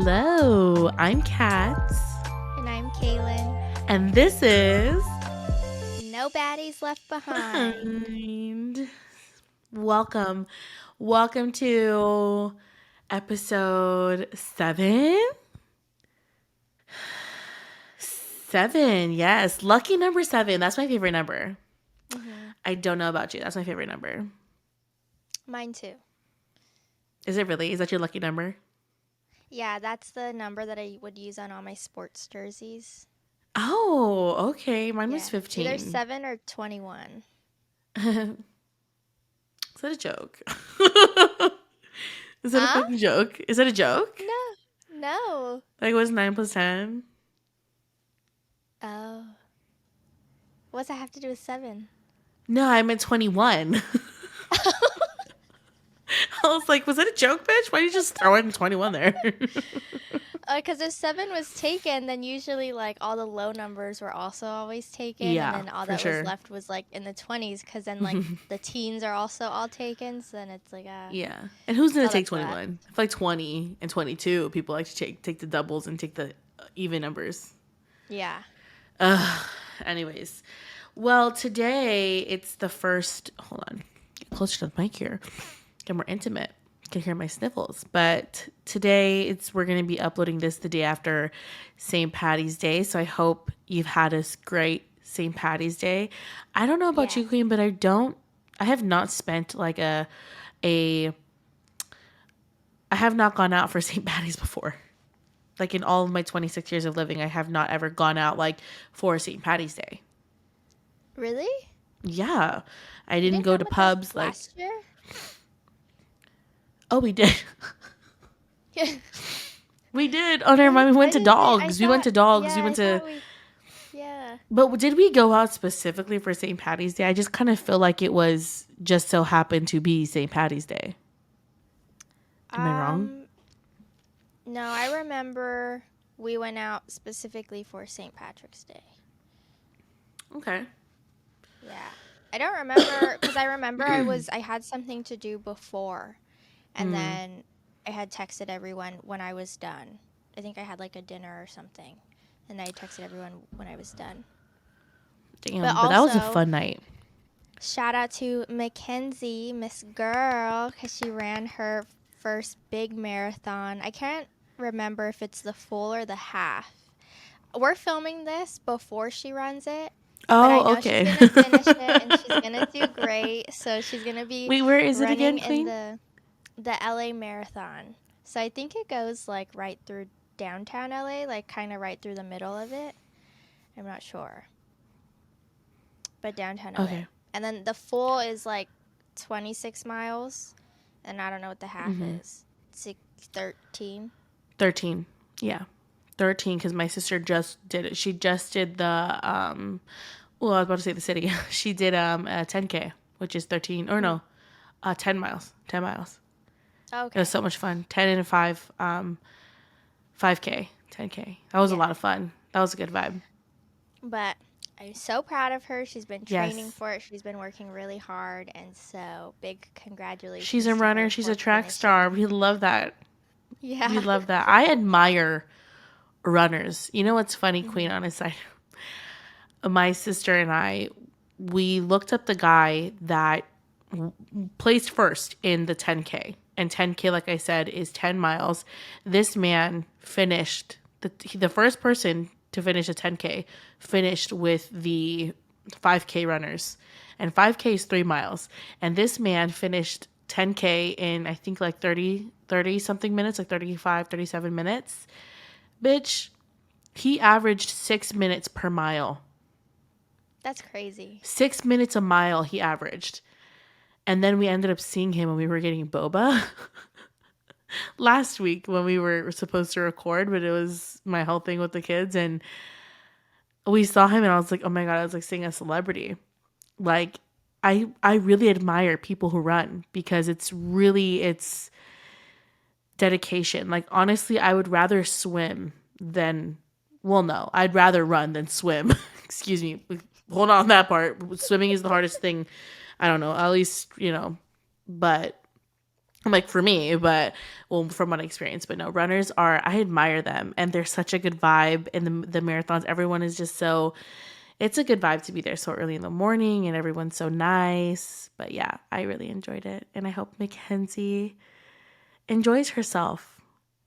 Hello, I'm Kat, And I'm Kaelin. and this is No baddies left behind. Welcome. Welcome to episode 7. 7, yes. Lucky number 7. That's my favorite number. Mm-hmm. I don't know about you. That's my favorite number. Mine too. Is it really? Is that your lucky number? Yeah, that's the number that I would use on all my sports jerseys. Oh, okay. Mine was Yeah, it's either 15. 7 or 21. Is that a joke? Is that a Huh? fucking joke? Is that a joke? No. Like, what's 9 plus 10? Oh. What's that have to do with 7? No, I meant 21. I was like, was that a joke, bitch? Why did you just throw in 21 there? Because if 7 was taken, then usually like all the low numbers were also always taken. Yeah, And then all for that sure. was left was like in the 20s. Because then like the teens are also all taken. So then it's like Yeah. And who's going to take that's bad. 21? I feel like 20 and 22, people like to take the doubles and take the even numbers. Yeah. Anyways. Well, today it's the first. Hold on. Get closer to the mic here. Get more intimate. You can hear my sniffles. But today we're going to be uploading this the day after St. Patty's Day. So I hope you've had a great St. Patty's Day. I don't know about you, Queen, but I have not spent like I have not gone out for St. Patty's before. Like in all of my 26 years of living, I have not ever gone out like for St. Patty's Day. Really? Yeah. I didn't go to pubs like last year. Oh, we did. We did. Oh, never mind. We went to dogs. We went to dogs. We went to. Yeah. But did we go out specifically for St. Patty's Day? I just kind of feel like it was just so happened to be St. Patty's Day. Am I wrong? No, I remember we went out specifically for St. Patrick's Day. Okay. Yeah. I don't remember because I remember I had something to do before. And then I had texted everyone when I was done. I think I had like a dinner or something. And I texted everyone when I was done. Damn, but that was a fun night. Shout out to Mackenzie, Miss Girl, because she ran her first big marathon. I can't remember if it's the full or the half. We're filming this before she runs it. Oh, but I know okay. she's going to finish it and she's going to do great. So she's going to be Wait, where is it again, Queen? in the LA Marathon. So I think it goes like right through downtown LA, like kind of right through the middle of it. I'm not sure. But downtown LA. Okay. And then the full is like 26 miles. And I don't know what the half is. 13. 13. Yeah. 13 because my sister just did it. She just did the, I was about to say the city. She did a 10K, which is 13, or no, 10 miles. 10 miles. Okay. It was so much fun. 10 and 5, 5K, 10K. That was a lot of fun. That was a good vibe. But I'm so proud of her. She's been training for it. She's been working really hard. And so big congratulations. She's a runner. She's a track star. We love that. Yeah. We love that. I admire runners. You know what's funny, Queen, on a side? My sister and I, we looked up the guy that placed first in the 10K. And 10K, like I said, is 10 miles. This man finished, the first person to finish a 10K finished with the 5K runners. And 5K is 3 miles. And this man finished 10K in, I think, like 30 something minutes, like 35, 37 minutes. Bitch, he averaged 6 minutes per mile. That's crazy. 6 minutes a mile he averaged. And then we ended up seeing him when we were getting boba last week when we were supposed to record, but it was my whole thing with the kids. And we saw him and I was like, oh my God, I was like seeing a celebrity. Like, I really admire people who run because it's dedication. Like, honestly, I would rather swim than, well, no, I'd rather run than swim. Excuse me. Hold on that part. Swimming is the hardest thing. I don't know, at least, but like for me, but well, from what I experienced, but no, runners are, I admire them and they're such a good vibe in the marathons. Everyone is just so, it's a good vibe to be there so early in the morning and everyone's so nice. But yeah, I really enjoyed it. And I hope Mackenzie enjoys herself.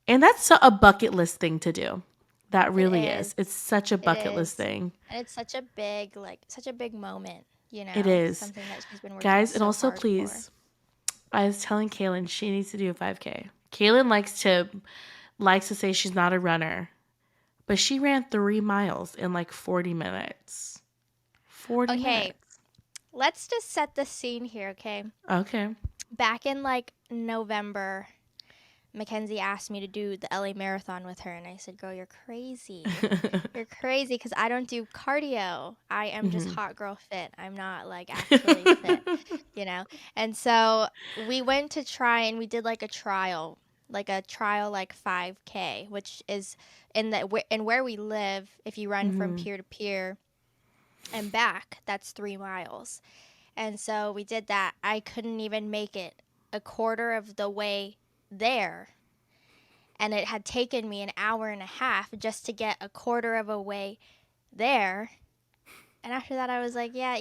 And that's a bucket list thing to do. That It really is. is. It's such a It bucket list is. thing. And it's such a big, like, such a big moment, It is. something that she's been working Guys, and so also hard for. please, I was telling Kaylin she needs to do a 5K. Kaylin likes to say she's not a runner, but she ran 3 miles in like 40 minutes. 40 Okay, minutes. let's just set the scene here, okay? Okay. Back in like November, Mackenzie asked me to do the LA Marathon with her, and I said, "Girl, you're crazy. You're crazy because I don't do cardio. I am just Hmm. hot girl fit. I'm not like actually fit, you know?" And so we went to try and we did like a trial like 5K, which is in where we live, if you run from Hmm. pier to pier and back, that's 3 miles. And so we did that. I couldn't even make it a quarter of the way there, and it had taken me an hour and a half just to get a quarter of a way there. And after that, I was like, yeah,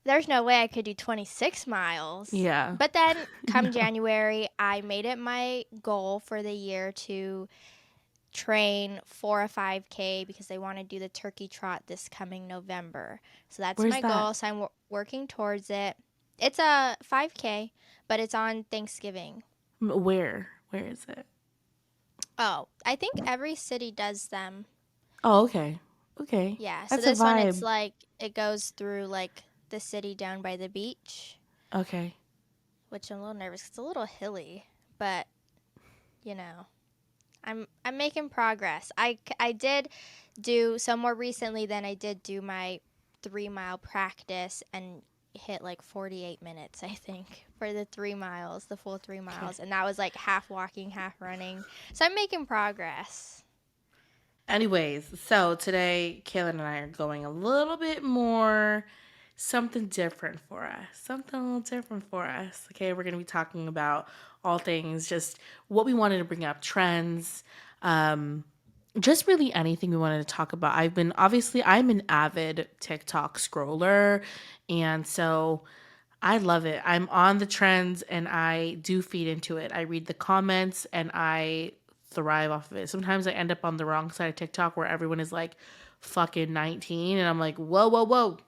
there's no way I could do 26 miles. Yeah. But then come No. January, I made it my goal for the year to train for a 5K because they want to do the turkey trot this coming November. So that's Where's my that? goal. So I'm working towards it. It's a 5K, but it's on Thanksgiving. Where? Where is it? Oh, I think every city does them. Oh, okay. Okay. Yeah, so That's a this one it's vibe. like it goes through like the city down by the beach, Okay. which I'm a little nervous. It's a little hilly, but you know, I'm making progress. I did do so more recently than I did do my 3 mile practice and hit like 48 minutes, I think, for the 3 miles, the full three Okay. miles, and that was like half walking, half running. So I'm making progress. Anyways, so today Kaylin and I are going a little bit more something different for us. Something a little different for us. Okay, we're gonna be talking about all things, just what we wanted to bring up, trends, um, just really anything we wanted to talk about. I'm an avid TikTok scroller, and so I love it. I'm on the trends and I do feed into it. I read the comments and I thrive off of it. Sometimes I end up on the wrong side of TikTok where everyone is like fucking 19 and I'm like, whoa, whoa, whoa,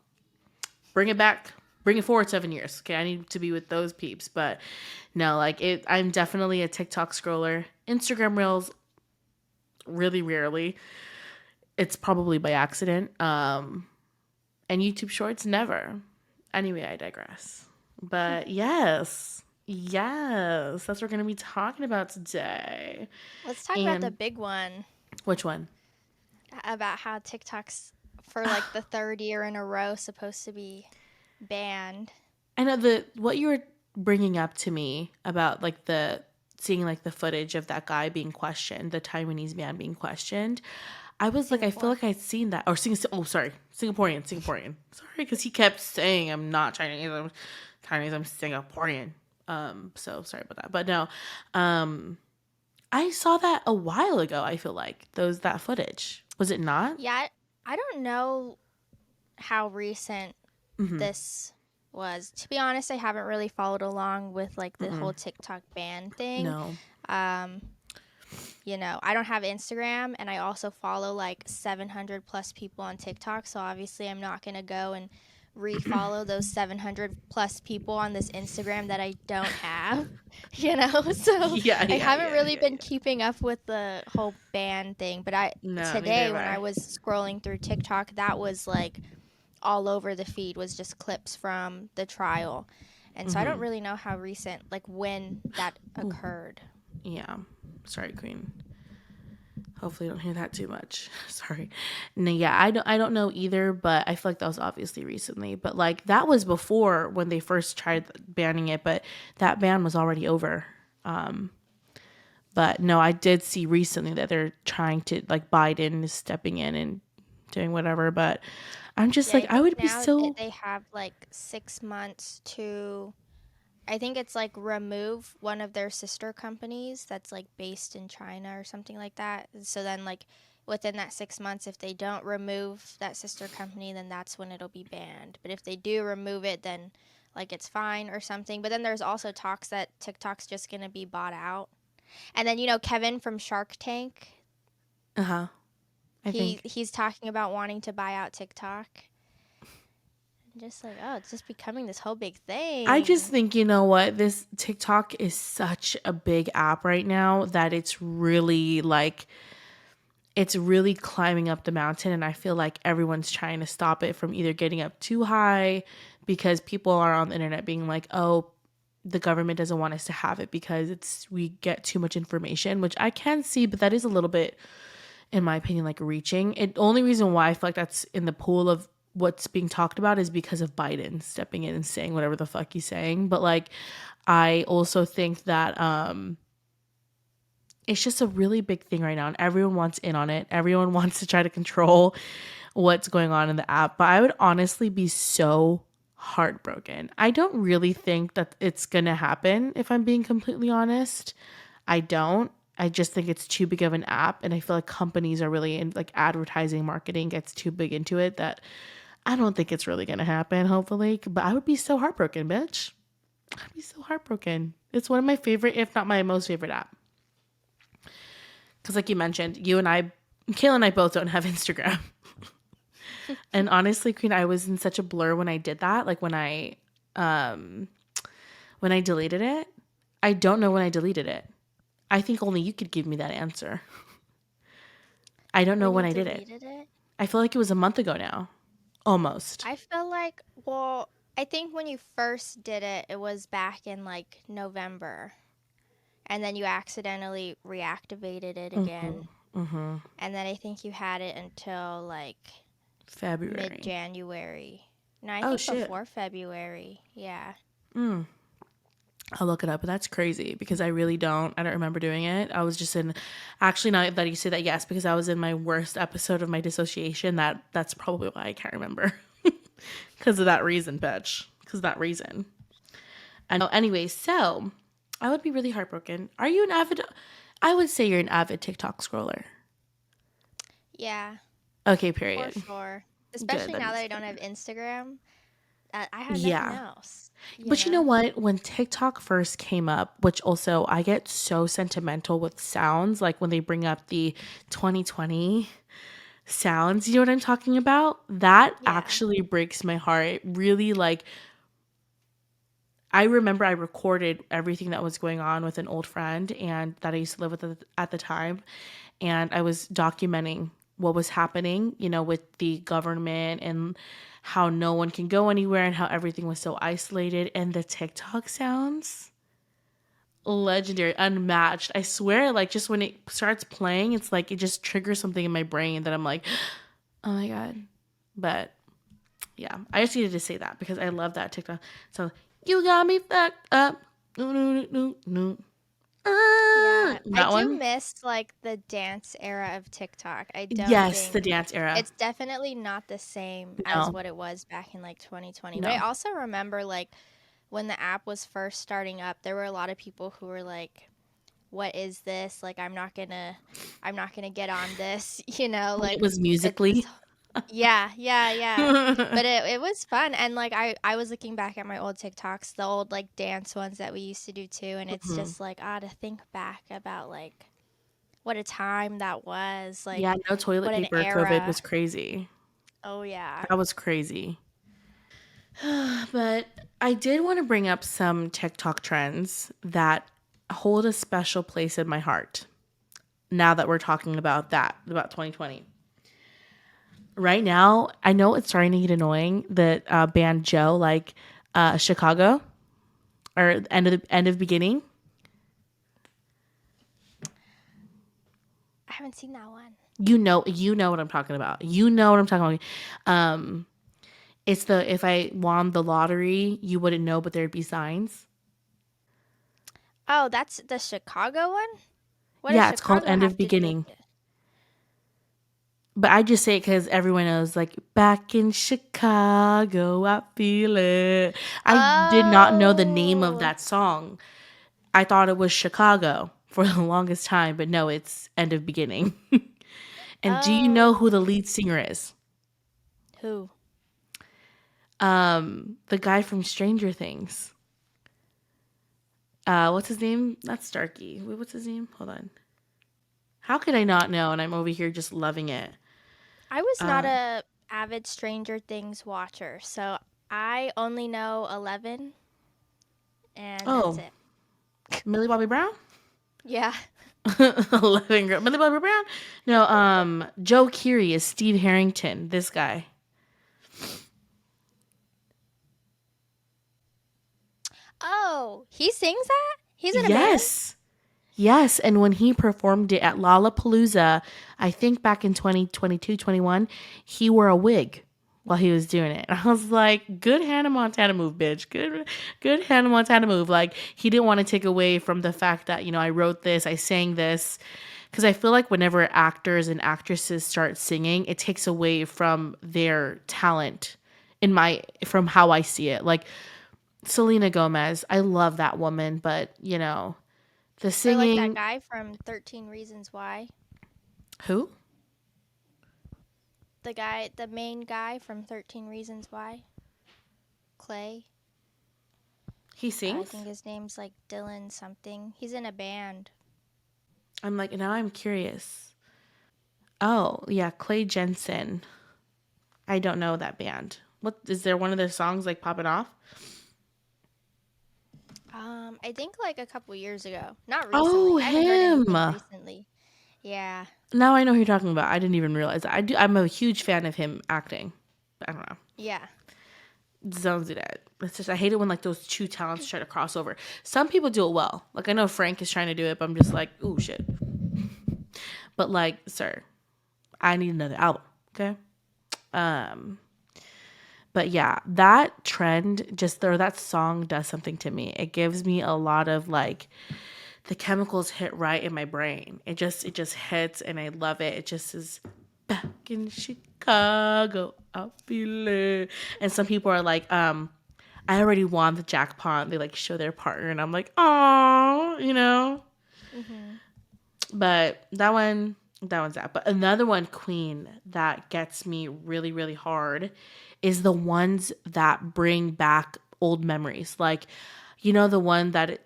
bring it back. Bring it forward 7 years. Okay, I need to be with those peeps. But no, like I'm definitely a TikTok scroller. Instagram Reels, really rarely. It's probably by accident. And YouTube Shorts, never. Anyway, I digress. But yes, yes, that's what we're going to be talking about today. Let's talk about the And big one, which one? about how TikTok's for like the third year in a row supposed to be banned. I know the what you were bringing up to me about like the seeing like the footage of that guy being questioned, the Taiwanese man being questioned. I was like, I feel Singapore. like I'd seen that. Or oh, sorry, Singaporean. Sorry, because he kept saying I'm not Chinese. I'm Chinese. I'm Singaporean. So sorry about that. But no, I saw that a while ago. I feel like that footage was it not? Yeah, I don't know how recent Mm-hmm. this was. To be honest, I haven't really followed along with like the Mm-mm. whole TikTok ban thing. No. Um, I don't have Instagram and I also follow like 700 plus people on TikTok, so obviously I'm not going to go and refollow those 700 plus people on this Instagram that I don't have, So Yeah, I yeah, haven't yeah, really yeah, been yeah. keeping up with the whole ban thing, but I No, neither today have when I I. was scrolling through TikTok, that was like all over the feed was just clips from the trial. And so I don't Mm-hmm. really know how recent, like when that Ooh, occurred. yeah. Sorry, Queen. Hopefully, you don't hear that too much. Sorry. No, yeah, I don't know either, but I feel like that was obviously recently. But like that was before when they first tried banning it, but that ban was already over. Um, but no, I did see recently that they're trying to like Biden is stepping in and doing whatever. But I'm just Yeah, like I I think would be now so. they have like 6 months to I think it's like remove one of their sister companies that's like based in China or something like that. So then like within that 6 months, if they don't remove that sister company, then that's when it'll be banned. But if they do remove it, then like it's fine or something. But then there's also talks that TikTok's just gonna be bought out. And then Kevin from Shark Tank, Uh-huh. I think. he's talking about wanting to buy out TikTok. Just like, oh, it's just becoming this whole big I just thing. think, you know what, this TikTok is such a big app right now that it's really climbing up the mountain, and I feel like everyone's trying to stop it from either getting up too high because people are on the internet being like, "Oh, the government doesn't want us to have it because we get too much information," which I can see, but that is a little bit, in my opinion, like reaching. It only reason why I feel like that's in the pool of what's being talked about is because of Biden stepping in and saying whatever the fuck he's saying. But like, I also think that it's just a really big thing right now, and everyone wants in on it. Everyone wants to try to control what's going on in the app. But I would honestly be so heartbroken. I don't really think that it's gonna happen, if I'm being completely honest. I don't. I just think it's too big of an app, and I feel like companies are really in like advertising marketing gets too big into it that I don't think it's really gonna happen, hopefully. But I would be so heartbroken, bitch. I'd be so heartbroken. It's one of my favorite, if not my most favorite app. Because like you mentioned, Kaelin and I both don't have Instagram. And honestly, Queen, I was in such a blur when I did that. Like um when I deleted it. I don't know when I deleted it. I think only you could give me that answer. I don't know When when you I did it. deleted it, I feel like it was a month ago now. Almost. I feel like, well, I think when you first did it, it was back in like November. And then you accidentally reactivated it again. Mm-hmm. And then I think you had it until like mid February. January. No, I Oh think shit. before February. Yeah. I'll look it up, but that's crazy because I don't remember doing it. I was just in, actually, now that you say that, yes, because I was in my worst episode of my dissociation. That's probably why I can't remember. Because of that reason, bitch. Because of that reason. I know. Anyway, so I would be really heartbroken. Are you an avid, I would say you're an avid TikTok scroller. Yeah, Okay, for period. sure. Good. Especially That now that makes I me don't feel have better. Instagram, I have nothing Yeah. else, you But you know know? what? When TikTok first came up, which also I get so sentimental with sounds, like when they bring up the 2020 sounds, you know what I'm talking about? That Yeah. actually breaks my heart. It really like I remember I recorded everything that was going on with an old friend and that I used to live with at the time, and I was documenting what was happening, with the government and how no one can go anywhere and how everything was so isolated, and the TikTok sounds legendary, unmatched. I swear, like just when it starts playing, it's like it just triggers something in my brain that I'm like, oh my god. But yeah, I just needed to say that because I love that TikTok. So you got me fucked up. No, no, no, no. Yeah. I That do one. miss like the dance era of TikTok. I don't Yes, the think dance era. it's definitely not the same as No, what it was back in like 2020. But I no. also remember like when the app was first starting up, there were a lot of people who were like, what is this? Like I'm not gonna get on this, When it like was it's this. musically. Yeah, yeah, yeah. But it was fun, and like I was looking back at my old TikToks, the old like dance ones that we used to do too, and it's Mhm. just like to think back about like what a time that was, Yeah, like no toilet what an paper. COVID era. was crazy. Oh yeah. That was crazy. But I did want to bring up some TikTok trends that hold a special place in my heart now that we're talking about that, about 2020. Right now, I know it's starting to get annoying that band Joe, like Chicago or end of beginning. I haven't seen that one. You know what I'm talking about. You know what I'm talking about. It's the if I won the lottery, you wouldn't know, but there'd be signs. Oh, that's the Chicago one? What does Yeah, it's called Chicago End have of to do with Beginning. it? But I just say it because everyone knows, like, back in Chicago, I feel it. I did not know the name of Oh, that song. I thought it was Chicago for the longest time, but no, it's End of Beginning. And do you know who the oh. lead singer is? Who? The guy from Stranger Things. What's his name? Not Starkey. Wait, what's his name? Hold on. How could I not know? And I'm over here just loving it. I was not Uh, a avid Stranger Things watcher, so I only know 11 and that's oh, it. Millie Bobby Brown? Yeah. 11 girl. Millie Bobby Brown? No, Joe Keery is Steve Harrington, this guy. Oh, he sings that? He's in a band? Yes. Yes, and when he performed it at Lollapalooza, I think back in 2022, 21, he wore a wig while he was doing it. I was like, good Hannah Montana move, bitch. Good Hannah Montana move. Like, he didn't want to take away from the fact that, I wrote this, I sang this. Because I feel like whenever actors and actresses start singing, it takes away from their talent from how I see it. Like Selena Gomez, I love that woman, but the Or like that singing. guy from 13 Reasons Why? Who? The main guy from 13 Reasons Why? Clay? He I sings? think his name's like Dylan something. He's in a band. I'm like, now I'm curious. Oh, yeah, Clay Jensen. I don't know that band. What is there one of their songs like popping off? I think like a couple years ago. Not Oh, recently. I haven't heard him. anything recently. Yeah. Now I know who you're talking about. I didn't even realize that. I'm a huge fan of him acting. I don't know. Yeah. Don't do that. It's just I hate it when like those two talents try to cross over. Some people do it well. Like I know Frank is trying to do it, but I'm just like, ooh shit. But like, sir, I need another album. Okay. Um, but yeah, that trend that song does something to me. It gives me a lot of like the chemicals hit right in my brain. It just hits and I love it. It just is back in Chicago. I feel it. And some people are like, I already won the jackpot. They like show their partner and I'm like, oh. Mhm. But that one's that. But another one, Queen, that gets me really, really hard is the ones that bring back old memories. Like, the one that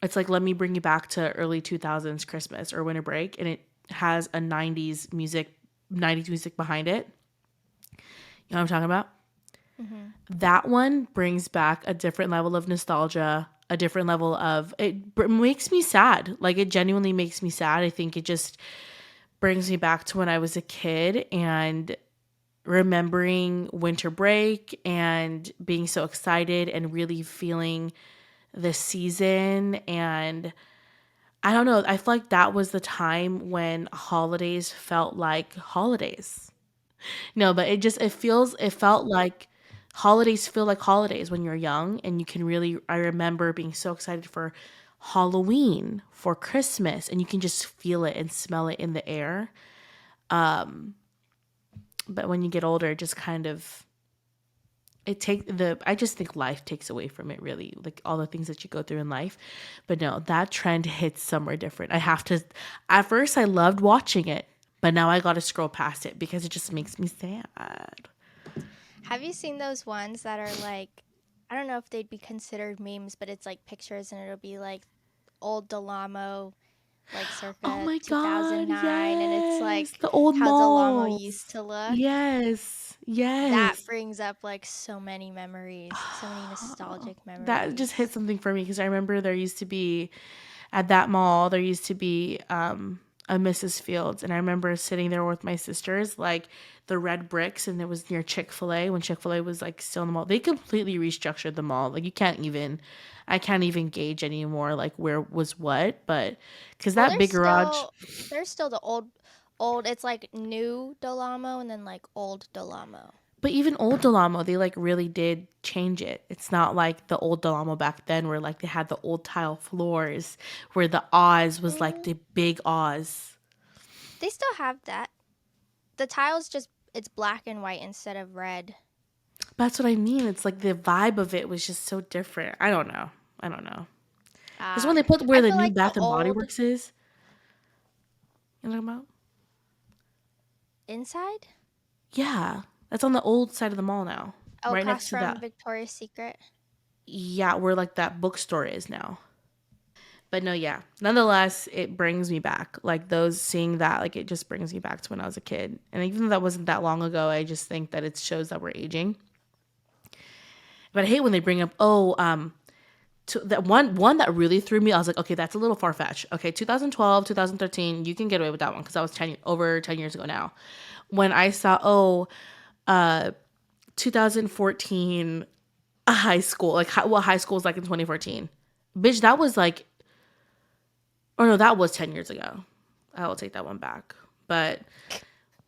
it's like let me bring you back to early 2000s Christmas or winter break and it has a 90s music behind it. You know what I'm talking about? Mhm. That one brings back a different level of nostalgia, a different level of makes me sad. Like it genuinely makes me sad. I think it just brings me back to when I was a kid and remembering winter break and being so excited and really feeling the season. And I don't know, I feel like that was the time when holidays felt like holidays. No, but it felt like holidays feel like holidays when you're young and you can really I remember being so excited for Halloween, for Christmas, and you can just feel it and smell it in the air. But when you get older, it just kind of I just think life takes away from it really, like all the things that you go through in life. But no, that trend hits somewhere different. I have to At first I loved watching it, but now I got to scroll past it because it just makes me sad. Have you seen those ones that are like, I don't know if they'd be considered memes, but it's like pictures and it'll be like old Delamo, like Oh circa my god, 2009, and it's yes. like The old how Delamo used malls. to look. Yes. That Yes. brings up like so many memories, so many nostalgic That just hit memories. something for me because I remember there used to be at that mall there used to be a Mrs. Fields and I remember sitting there with my sisters like the red bricks and it was near Chick-fil-A when Chick-fil-A was like still in the mall. They completely restructured the mall. Like I can't even gauge anymore like where was what, but cuz Well, that big garage. there's still the old. It's like new Delamo and then like old Delamo. But even old Delamo, they like really did change it. It's not like the old Delamo back then where like they had the old tile floors where the Oz was like Mm, the big Oz. they still have that. the tiles just it's black and white instead of red. That's what I mean. It's like the vibe of it was just so different. I don't know. I don't know. Because when they put where I the feel new like the Bath and Body old Works is, you know what I'm talking about? inside. Yeah, that's on the old side of the mall now, Oh, right across next to from that. Victoria's Secret. Yeah, where like that bookstore is now. But no, yeah. Nonetheless, it brings me back. Like those seeing that, like it just brings me back to when I was a kid. And even though that wasn't that long ago, I just think that it shows that we're aging. But I hate when they bring up, that one that really threw me. I was like, okay, that's a little far fetched. Okay, 2012, 2013, you can get away with that one because that was over 10 years ago now. When I saw 2014 a high school, like what high school was like in 2014, bitch, that was like, or no, that was 10 years ago. I will take that one back, but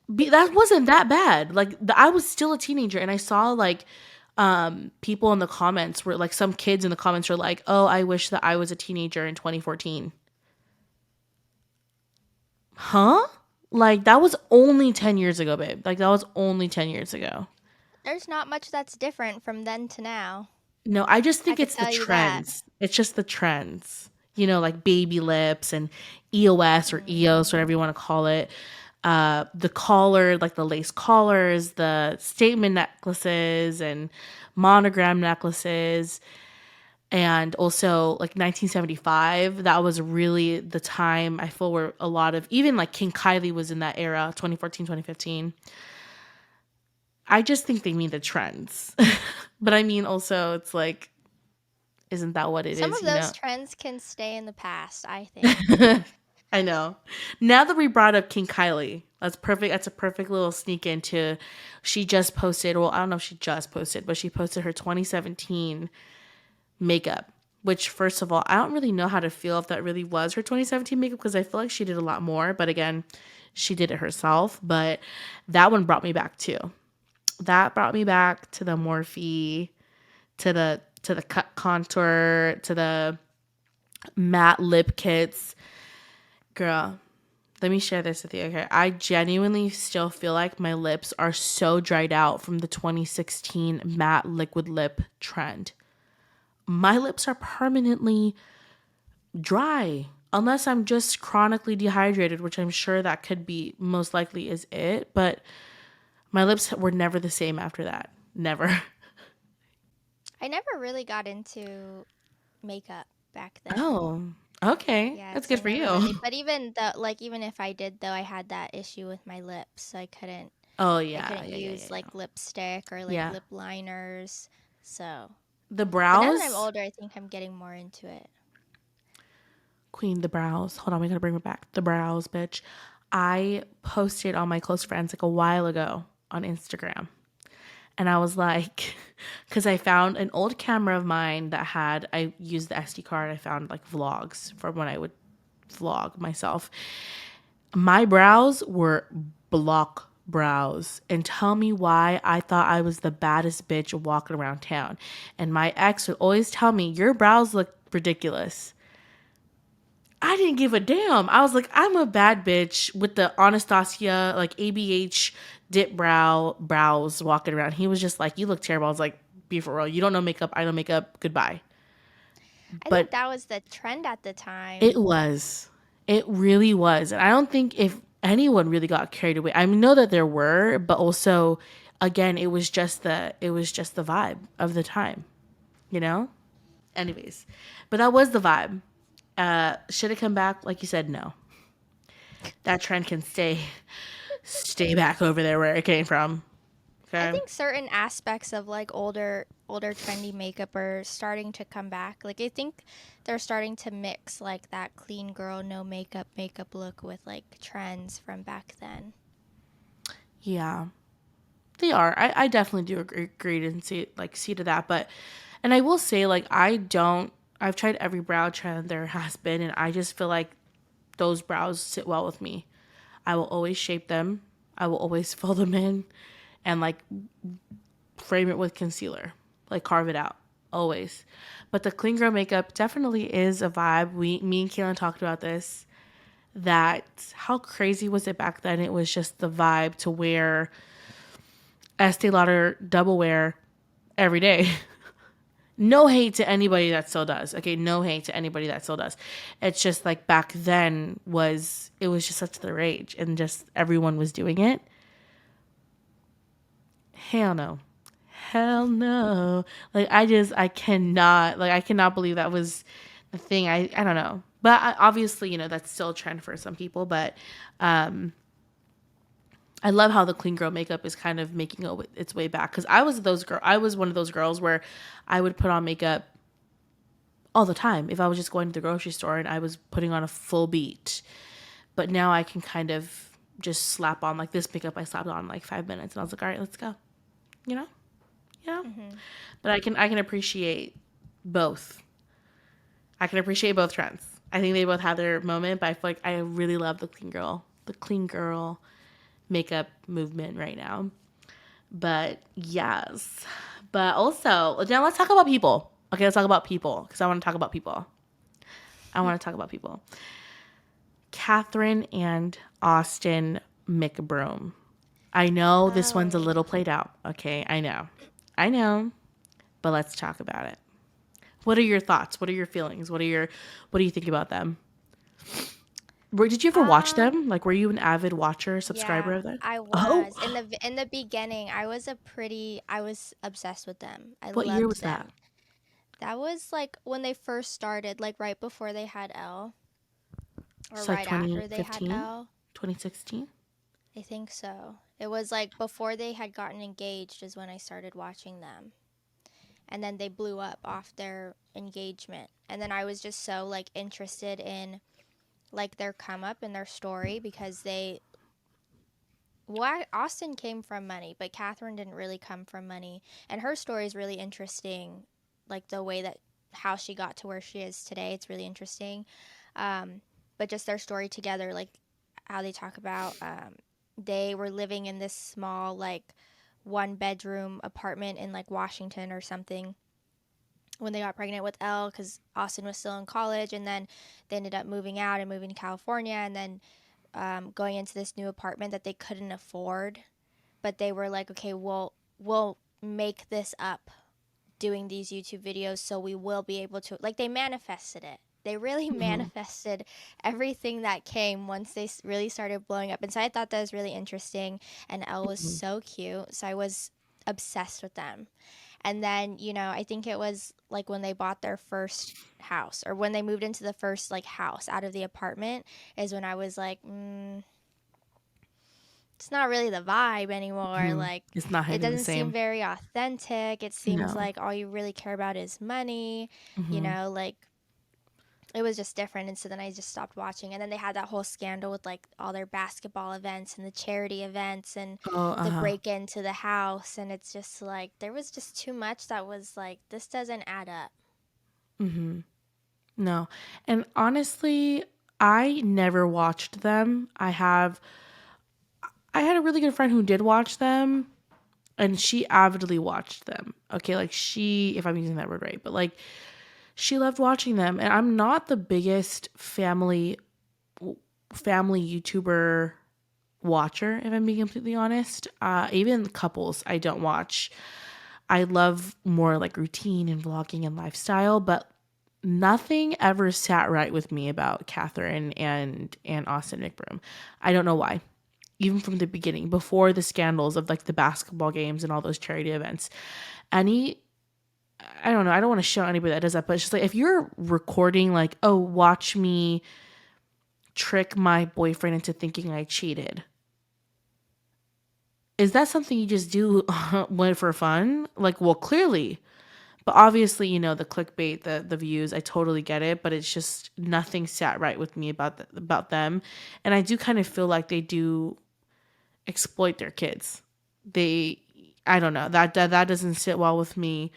that wasn't that bad. Like I was still a teenager, and I saw like people in the comments were like some kids in the comments were like, "Oh, I wish that I was a teenager in 2014." Huh? Like that was only 10 years ago, babe. Like that was only 10 years ago. There's not much that's different from then to now. No, I just I think could it's the tell you that. trends. It's just the trends. You know, like baby lips and EOS or EOS, whatever you want to call it. The collar, like the lace collars, the statement necklaces and monogram necklaces. And also like 1975, that was really the time I feel where a lot of, even like King Kylie was in that era, 2014, 2015. I just think they mean the trends. But I mean, also, it's like, isn't that what it Some is, of you those know? trends can stay in the past, I think. I know. Now that we brought up King Kylie, that's perfect. That's a perfect little sneak into. She just posted, well, I don't know if she just posted, but she posted her 2017 makeup, which, first of all, I don't really know how to feel if that really was her 2017 makeup because I feel like she did a lot more. But again, she did it herself. But that one brought me back too. That brought me back to the Morphe, to the cut contour, to the matte lip kits. Girl, let me share this with you. Okay, I genuinely still feel like my lips are so dried out from the 2016 matte liquid lip trend. My lips are permanently dry unless I'm just chronically dehydrated, which I'm sure that could be most likely is it, but my lips were never the same after that. Never. I never really got into makeup back then. Oh, okay. That's Yes, good I for never you. really. But even the like even if I did though, I had that issue with my lips. So Oh I yeah, couldn't yeah, yeah, use yeah, like yeah. lipstick or like Yeah. lip liners. So, The but now that I'm brows, older, I think I'm getting more into it. Queen, the brows. Hold on, we gotta bring it back. The brows, bitch. I posted on my close friends like a while ago on Instagram. And I was like, because I found an old camera of mine that had, I used the SD card. I found like vlogs from when I would vlog myself. My brows were block brows. And tell me why I thought I was the baddest bitch walking around town. And my ex would always tell me, your brows look ridiculous. I didn't give a damn. I was like, I'm a bad bitch with the Anastasia, like ABH dip brows walking around. He was just like, you look terrible. I was like, be for real. You don't know makeup. I know makeup. Goodbye. I think But that was the trend at the it time. was. It really was. And I don't think if anyone really got carried away. I know that there were, but also again, it was just the vibe of the time, you know? Anyways. But that was the vibe. Should it come back? Like you said, no. That trend can stay back over there where it came from. I Okay. think certain aspects of like older trendy makeup are starting to come back. Like I think they're starting to mix like that clean girl no makeup look with like trends from back then. Yeah, they are. I definitely do agree and see to that. But and I will say like I don't. I've tried every brow trend there has been, and I just feel like those brows sit well with me. I will always shape them. I will always fill them in, and like frame it with concealer, like carve it out, always. But the clean girl makeup definitely is a vibe. Me and Kaelin talked about this. that how crazy was it back then? It was just the vibe to wear Estee Lauder double wear every day. No hate to anybody that still does. Okay, no hate to anybody that still does. It's just like back then it was just such the rage and just everyone was doing it. Hell no. Hell no. Like I cannot believe that was the thing. I don't know. But obviously, that's still a trend for some people, but I love how the clean girl makeup is kind of making its way back cuz I was one of those girls where I would put on makeup all the time if I was just going to the grocery store and I was putting on a full beat. But now I can kind of just slap on like this makeup I slapped on in like 5 minutes and I was like, all right, let's go. You know? You know? Mm-hmm. But I can appreciate both. I can appreciate both trends. I think they both have their moment, but I feel like I really love the clean girl makeup movement right now. But yes. But also, now let's talk about people. Okay, let's talk about people because I want to talk about people. I want to talk about people. Catherine and Austin Mcbroom. I know this one's a Oh, little played out. Okay, I know. I know. But let's talk about it. What are your thoughts? What are your feelings? What do you think about them? Did you ever watch um, them? Like, were you an avid watcher, subscriber yeah, of them? I Oh, was in the beginning. I was obsessed with them. I what year was loved that? them. That was like when they first started, like right before they had L, or It's like right after they had 2015, L. 2016. I think so. It was like before they had gotten engaged is when I started watching them. And then they blew up off their engagement. And then I was just so like interested in like their come up and their story because Austin came from money, but Catherine didn't really come from money. And her story is really interesting, like the way that how she got to where she is today. It's really interesting. Um, but just their story together, like how they talk about they were living in this small like one bedroom apartment in like Washington or something when they got pregnant with Elle because Austin was still in college, and then they ended up moving out and moving to California, and then going into this new apartment that they couldn't afford, but they were like, okay, we'll make this up doing these YouTube videos, so we will be able to like they manifested it. They really Mm-hmm. manifested everything that came once they really started blowing up. And so I thought that was really interesting. And Elle was Mm-hmm. so cute. So I was obsessed with them. And then, I think it was like when they bought their first house or when they moved into the first like house out of the apartment is when I was like, it's not really the vibe anymore. Mm-hmm. Like, It's not it hitting the doesn't seem same. very authentic. It seems No. like all you really care about is money, Mm-hmm. like it was just different. And so then I just stopped watching. And then they had that whole scandal with like all their basketball events and the charity events and Oh, the uh-huh. break into the house. And it's just like, there was just too much that was like, this doesn't add up. Mm-hmm. No. And honestly, I never watched them. I had a really good friend who did watch them and she avidly watched them. Okay, like if I'm using that word right, but like she loved watching them and I'm not the biggest family YouTuber watcher if I'm being completely honest. Even couples I don't watch. I love more like routine and vlogging and lifestyle, but nothing ever sat right with me about Catherine and Austin Mcbroom. I don't know why. Even from the beginning, before the scandals of like the basketball games and all those charity events, any I don't know. I don't want to show anybody that does that, but it's just like if you're recording, like, oh, watch me trick my boyfriend into thinking I cheated. Is that something you just do for fun? Like, well, clearly. But obviously, the clickbait, the views, I totally get it, but it's just nothing sat right with me about them. And I do kind of feel like they do exploit their kids. They I don't know. That doesn't sit well with me.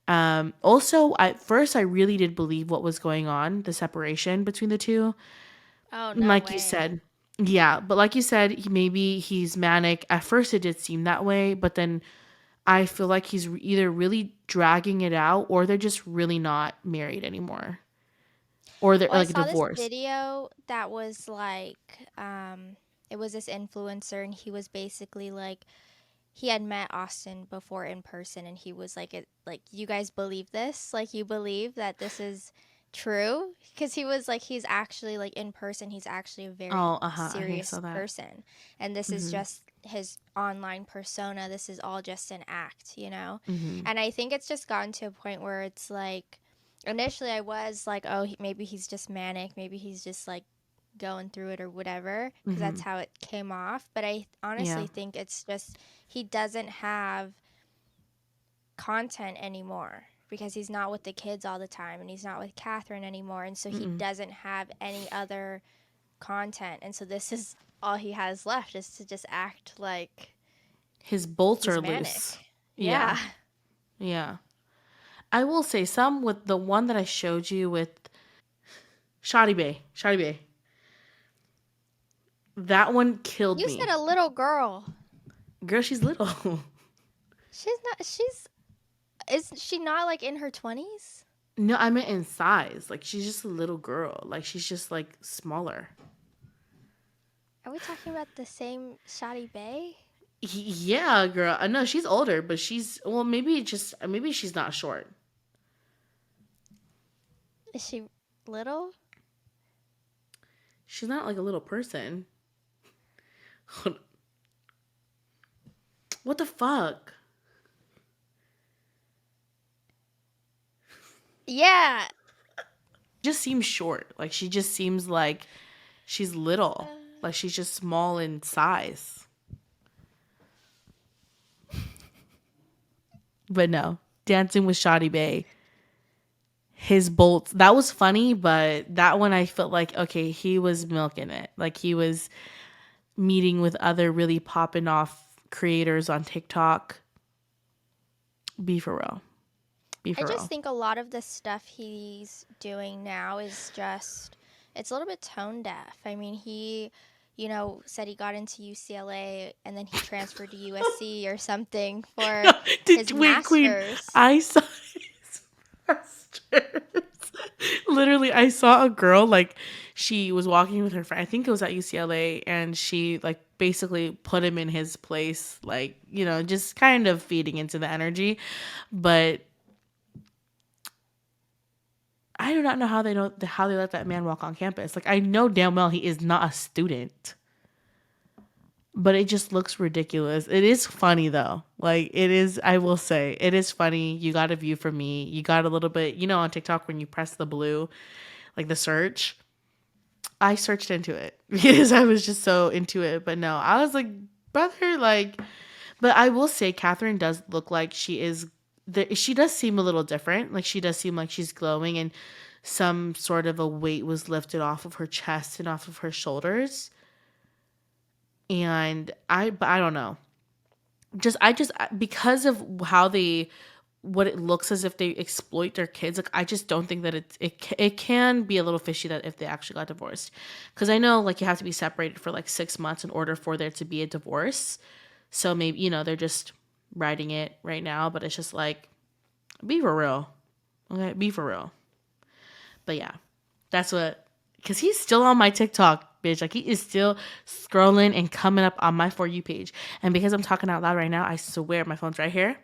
Also, at first I really did believe what was going on, the separation between the two. Oh, And no like you way. said, yeah, but like you said, maybe he's manic. At first it did seem that way, but then I feel like he's either really dragging it out or they're just really not married anymore. or they're Well, I like saw this divorced. video that was like, it was this influencer, and he was basically like, he had met Austin before in person, and he was like, like, you guys believe this? Like, you believe that this is true? Because he was like, he's actually like in person, he's actually a very Oh, I think I serious saw that. person, and this is Mhm. just his online persona. This is all just an act, you know? Mhm. And I think it's just gotten to a point where it's like, initially I was like, oh, maybe he's just manic, maybe he's just like going through it or whatever, because that's Mhm. how it came off. But I Yeah. honestly think it's just he doesn't have content anymore because he's not with the kids all the time, and he's not with Catherine anymore, and so he Mm-mm. doesn't have any other content, and so this is all he has left, is to just act like His bolts he's are manic. loose. Yeah. Yeah. Yeah. I will say some with the one that I showed you with Shoddy Bay. Shoddy Bay. That one killed You said me. a little girl. Girl, she's little. She's not, she's, is she not like in her 20s? No, I meant in size. Like she's just a little girl. Like she's just like smaller. Are we talking about the same Shoddy Bay? Yeah, girl. I know she's older, but she's well. Maybe she's not short. Is she little? She's not like a little person. What the fuck? Yeah. Just seems short. Like she just seems like she's little. Uh, Like she's just small in size. But no, Dancing with Shoddy Bay. His bolts. That was funny, but that one I felt like okay, he was milking it. Like he was meeting with other really popping off creators on TikTok. Be for real. Be I for just real. think a lot of the stuff he's doing now is just, it's a little bit tone deaf. I mean, he, said he got into UCLA and then he transferred to USC or something for his Wait, Queen. master's. I saw his masters. Literally, I saw a girl like she was walking with her friend. I think it was at UCLA, and she like basically put him in his place, like just kind of feeding into the energy. But I do not know how they let that man walk on campus. Like I know damn well he is not a student, but it just looks ridiculous. It is funny though. Like it is. I will say it is funny. You got a view from me. You got a little bit. On TikTok when you press the blue, like the search. I searched into it because I was just so into it. But no, I was like, brother, like. But I will say, Catherine does look like she is. She does seem a little different. Like she does seem like she's glowing, and some sort of a weight was lifted off of her chest and off of her shoulders. But I don't know. I just because of how they what it looks as if they exploit their kids. Like I just don't think that it can be a little fishy that if they actually got divorced, because I know like you have to be separated for like 6 months in order for there to be a divorce. So maybe they're just writing it right now, but it's just like be for real, okay? Be for real. But yeah, that's what because he's still on my TikTok, bitch. Like he is still scrolling and coming up on my For You page. And because I'm talking out loud right now, I swear my phone's right here.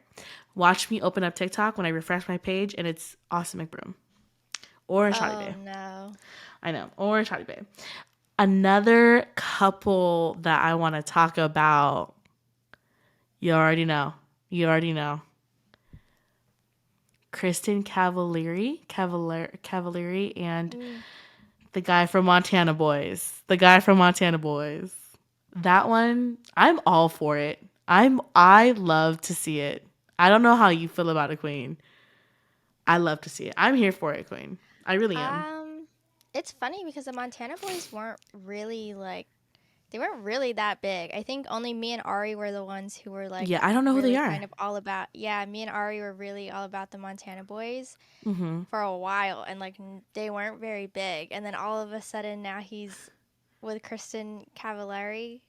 Watch me open up TikTok when I refresh my page, and it's Austin Mcbroom or Shotty Oh Bay. no. I know, or Shotty Bay. Another couple that I want to talk about. You already know. You already know. Kristen Cavalieri, and Mm. the guy from Montana Boys. The guy from Montana Boys. That one, I'm all for it. I love to see it. I don't know how you feel about it, Queen. I love to see it. I'm here for it, Queen. I really am. Um, it's funny because the Montana Boys weren't really like, they weren't really that big. I think only me and Ari were the ones who were like Yeah, I don't know who they really are. kind of all about. Yeah, me and Ari were really all about the Montana Boys Mm-hmm. for a while, and like they weren't very big. And then all of a sudden now he's with Kristen Cavallari.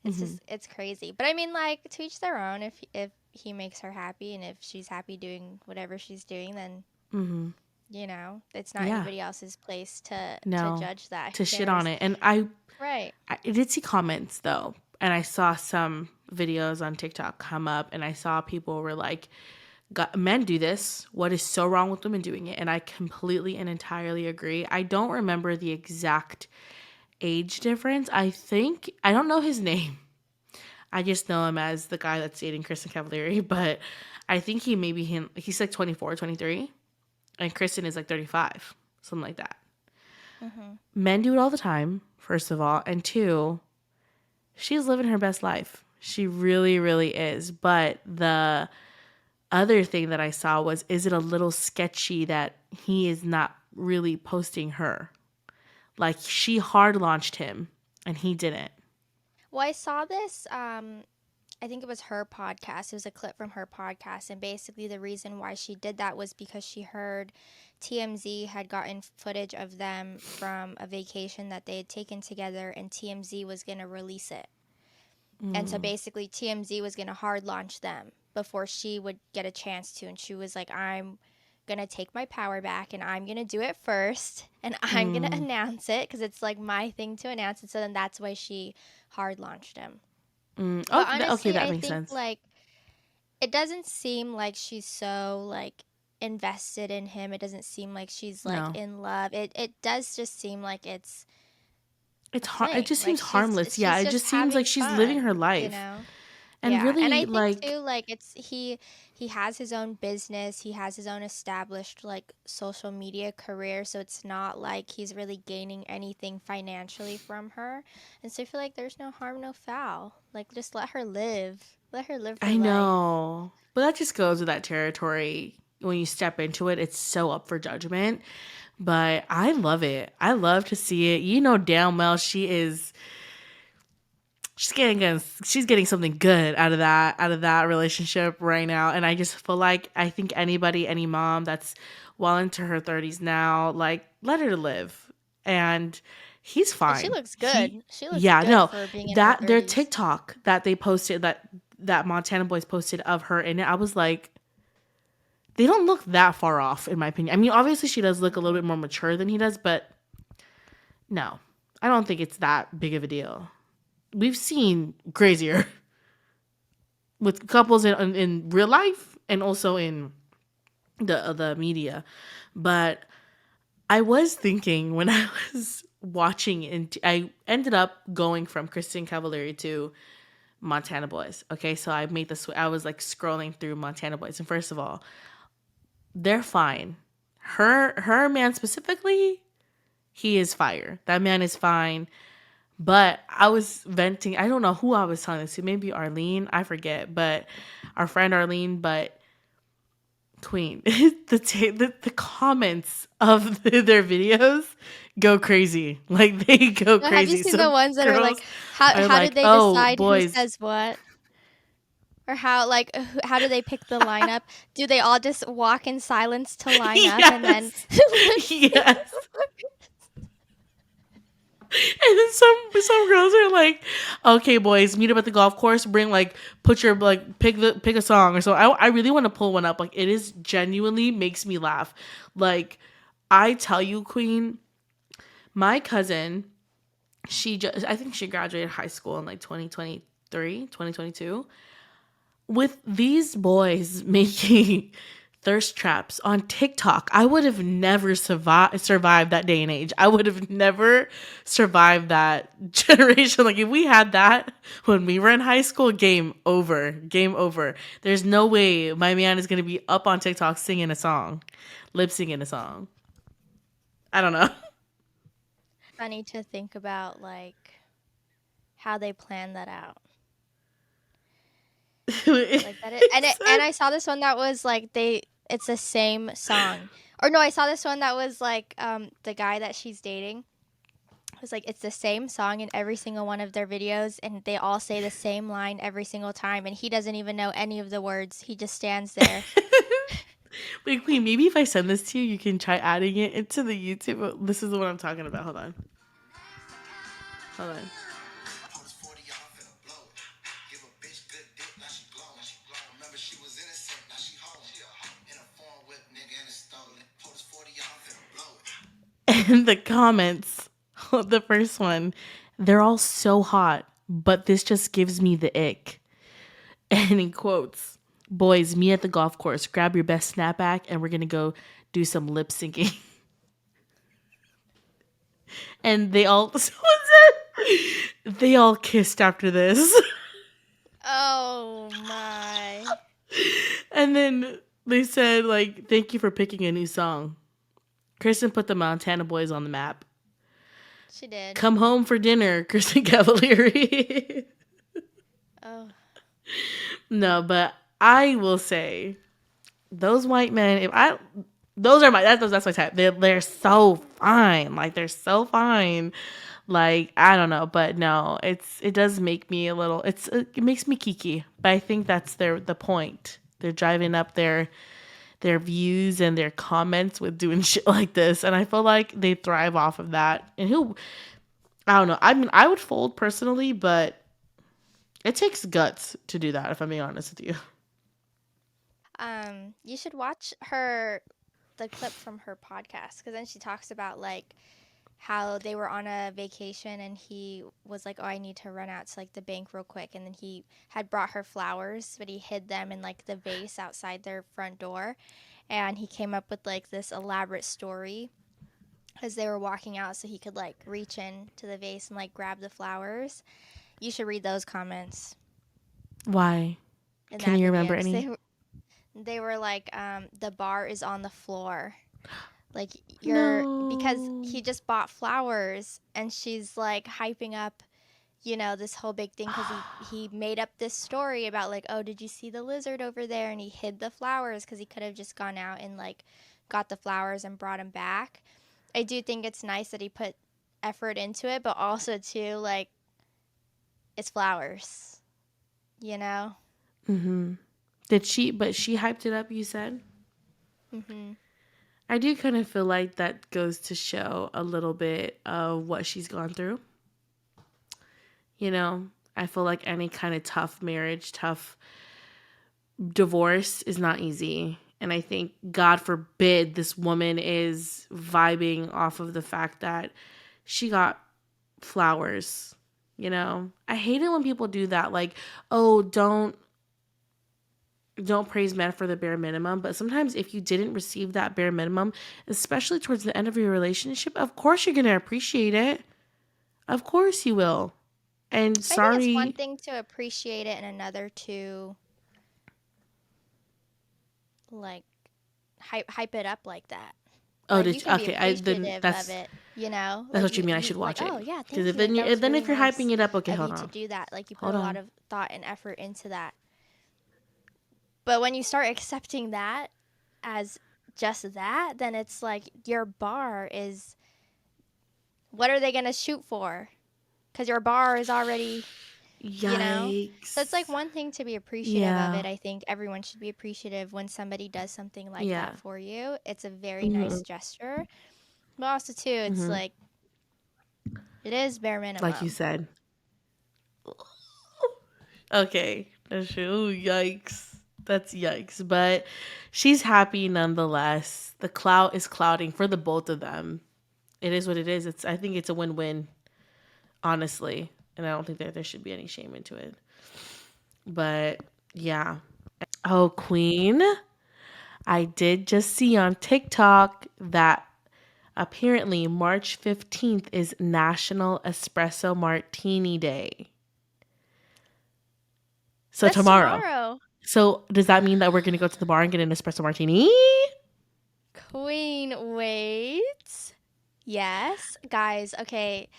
It's Mm-hmm. just, it's crazy. But I mean, like, to each their own. If he makes her happy and if she's happy doing whatever she's doing, then Mm-hmm. You know, it's not Yeah. anybody else's place to No. judge that. Who To shit on cares? it. And I Right. did see comments though. And I saw some videos on TikTok come up and I saw people were like, men do this. What is so wrong with women doing it? And I completely and entirely agree. I don't remember the exact age difference. I don't know his name. I just know him as the guy that's dating Kristen Cavallari, but I think he's like 24, 23, and Kristen is like 35, something like that. Mm-hmm. Men do it all the time, first of all, and two, she's living her best life. She really, really is. But the other thing that I saw was, is it a little sketchy that he is not really posting her? Like she hard launched him and he didn't. Well, I saw this. I think it was her podcast. It was a clip from her podcast, and basically the reason why she did that was because she heard TMZ had gotten footage of them from a vacation that they had taken together, and TMZ was gonna release it. And so basically, TMZ was gonna hard launch them before she would get a chance to, and she was like, "I'm gonna take my power back, and I'm gonna do it first, and I'm gonna announce it because it's like my thing to announce it." So then that's why she hard launched him. But Okay, honestly, that I makes think sense. like it doesn't seem like she's so like invested in him. It doesn't seem like she's like No, in love. It does just seem like it's a it fling. just Like seems harmless. Yeah, she's it just just seems like having she's living fun, her you life. know? And Yeah. And really, I think like, too like it's he has his own business. He has his own established like social media career, so it's not like he's really gaining anything financially from her. And so I feel like there's no harm, no foul. Like just let her live. Let her live her I life. know. But that just goes with that territory. When you step into it, it's so up for judgment. But I love it. I love to see it. You know damn well she's getting something good out of that relationship right now. And I just feel like I think any mom that's well into her 30s now, like let her live. And he's And she fine. looks He good. She looks Yeah, good no. for being in her That their 30s. TikTok that they posted that Montana Boys posted of her in it, I was like, they don't look that far off in my opinion. I mean, obviously she does look a little bit more mature than he does, but no. I don't think it's that big of a deal. We've seen crazier with couples in real life and also in the media. But I was thinking when I was watching, and I ended up going from Christian Cavallari to Montana Boys. Okay, so I made this. I was like scrolling through Montana Boys, and first of all, they're fine. Her man specifically, he is fire. That man is fine. But I was venting. I don't know who I was telling this to. Maybe Arlene. I forget. But our friend Arlene. But Queen, the comments of their videos go crazy. Like they go Now, have you crazy. seen the Some ones that are like, girls are how did like, they "Oh, decide who boys." says what? Or how like how do they pick the lineup? Do they all just walk in silence to line up and then Yes. Yes. And then some girls are like, "Okay, boys, meet up at the golf course. Bring like put your like pick a song or so." I really want to pull one up. Like it is genuinely makes me laugh. Like I tell you, Queen, my cousin, I think she graduated high school in like 2023, 2022. With these boys making thirst traps on TikTok, I would have never survived that day and age. I would have never survived that generation. Like if we had that when we were in high school, game over. Game over. There's no way my man is gonna be up on TikTok singing a song, lip singing a song. I don't know. funny to think about like how they plan that out. Like that and I saw this one that was like it's the same song. Or no, I saw this one that was like the guy that she's dating. It was like it's the same song in every single one of their videos and they all say the same line every single time and he doesn't even know any of the words. He just stands there. Wait, Queen, maybe if I send this to you, you can try adding it into the YouTube. This is the one I'm talking about. Hold on. Hold on. in the comments, the first one, they're all so hot, but this just gives me the ick. And in quotes, boys, me at the golf course, grab your best snapback and we're going to go do some lip syncing. And they all, they all kissed after this. Oh my. And then they said, like, thank you for picking a new song. Kristen put the Montana Boys on the map. She did. Come home for dinner, Kristen Cavalieri. Oh. No, but I will say, those white men, those are that's my type. They're so fine. Like, they're so fine. Like, I don't know, but no, it does make me a little, it makes me kiki, but I think that's the point. They're driving up their views and their comments with doing shit like this, and I feel like they thrive off of that. And I don't know. I mean, I would fold personally, but it takes guts to do that, if I'm being honest with you. You should watch the clip from her podcast, because then she talks about like how they were on a vacation and he was like, oh, I need to run out to like the bank real quick, and then he had brought her flowers, but he hid them in like the vase outside their front door, and he came up with like this elaborate story as they were walking out so he could like reach in to the vase and like grab the flowers. You should read those comments Why? in Can that you video, remember 'cause any? they were like, the bar is on the floor. Like, because No. he just bought flowers, and she's like hyping up, this whole big thing, because he made up this story about like, oh, did you see the lizard over there? And he hid the flowers because he could have just gone out and like got the flowers and brought them back. I do think it's nice that he put effort into it, but also too, like, it's flowers, you know? Mm-hmm. But she hyped it up, you said? Mm-hmm. I do kind of feel like that goes to show a little bit of what she's gone through. You know, I feel like any kind of tough marriage, tough divorce is not easy. And I think, God forbid, this woman is vibing off of the fact that she got flowers. You know, I hate it when people do that. Like, oh, don't praise men for the bare minimum. But sometimes if you didn't receive that bare minimum, especially towards the end of your relationship, of course you're going to appreciate it. Of course you will. And I think it's one sorry. thing to appreciate it and another to like hype it up like that. Oh, Like, you can be okay. Then appreciative of it, you know? that's Like, what you mean. I you should like, watch it. oh yeah, Because thank you. Like, that was then really if you're hyping nice it up, okay, of hold you to on, do that. Like, you put hold a lot on. of thought and effort into that. But when you start accepting that as just that, then it's like your bar is, what are they going to shoot for? Because your bar is already, So it's like Yikes. one thing to be appreciative of Yeah. it. I think everyone should be appreciative when somebody does something like Yeah. that for you. It's a very Mm-hmm. nice gesture. But also too, it's Mm-hmm. like, it is bare Like you minimum. said. Okay. That's true. Ooh, yikes. That's yikes. But she's happy nonetheless. The clout is clouding for the both of them. It is what it is. I think it's a win-win, honestly. And I don't think that there should be any shame into it. But yeah. Oh, Queen. I did just see on TikTok that apparently March 15th is National Espresso Martini Day. So That's tomorrow. tomorrow. So does that mean that we're going to go to the bar and get an espresso martini? Queen, wait. Yes, guys, okay.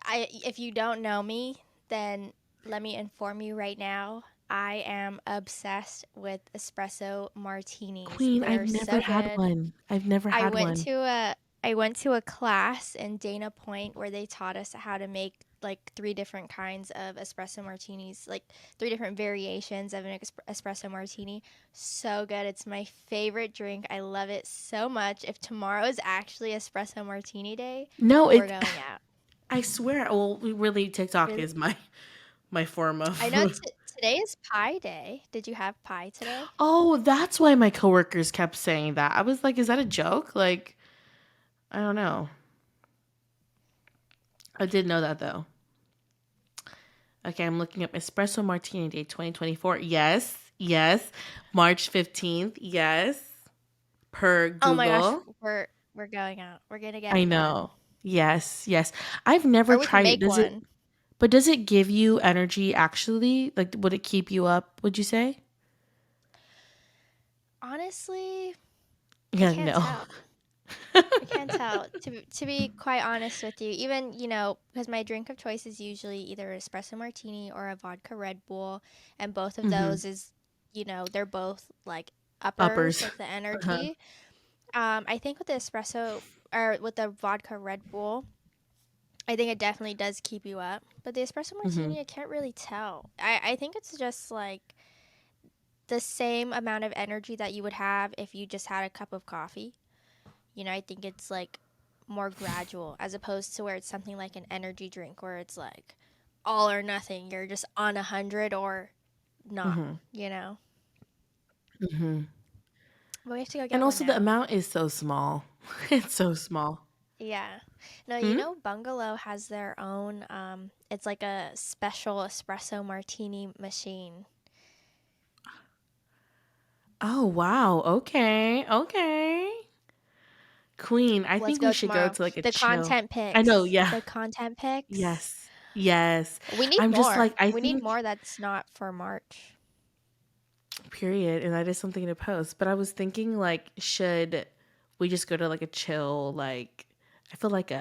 If you don't know me, then let me inform you right now. I am obsessed with espresso martinis. Queen, They I've are never so had good. one. I've never I had went one. to a I went to a class in Dana Point where they taught us how to make like three different kinds of espresso martinis, like three different variations of an espresso martini. So good. It's my favorite drink. I love it so much. If tomorrow is actually espresso martini day, No, we're going out. I swear. Well, really, TikTok Really? is my form I know of. today is pie day. Did you have pie today? Oh, that's why my coworkers kept saying that. I was like, is that a joke? Like, I don't know. I did know that though. Okay, I'm looking up Espresso Martini Day 2024. Yes, yes. March 15th. Yes. Per Oh my gosh, Google. we're going out. We're gonna get I one, know. Yes, yes. I've never or we can tried it. make Does it, one. but does it give you energy actually? Like, would it keep you up, would you say? Honestly, I Yeah, can't no. tell. I can't tell. To be quite honest with you, even because my drink of choice is usually either espresso martini or a vodka Red Bull, and both of Hmm. those is, they're both like uppers, Uppers. like the Uh-huh. energy. I think with the espresso or with the vodka Red Bull, I think it definitely does keep you up. But the espresso Hmm. martini, I can't really tell. I think it's just like the same amount of energy that you would have if you just had a cup of coffee. I think it's like more gradual as opposed to where it's something like an energy drink where it's like all or nothing. You're just on 100 or not, Hmm. you know? Hmm. But we have to go And get one also the now. amount is so small. It's so small. Yeah. No, Hmm? Bungalow has their own, it's like a special espresso martini machine. Oh, wow. Okay. Okay. Queen, I Let's think we go should go tomorrow. to like a The chill. content I know, picks. yeah. The content picks. Yes. Yes. We need I'm just more. like, I We need think, more that's not for March. period. And that is something to post. But I was thinking, like, should we just go to like a chill, like, I feel like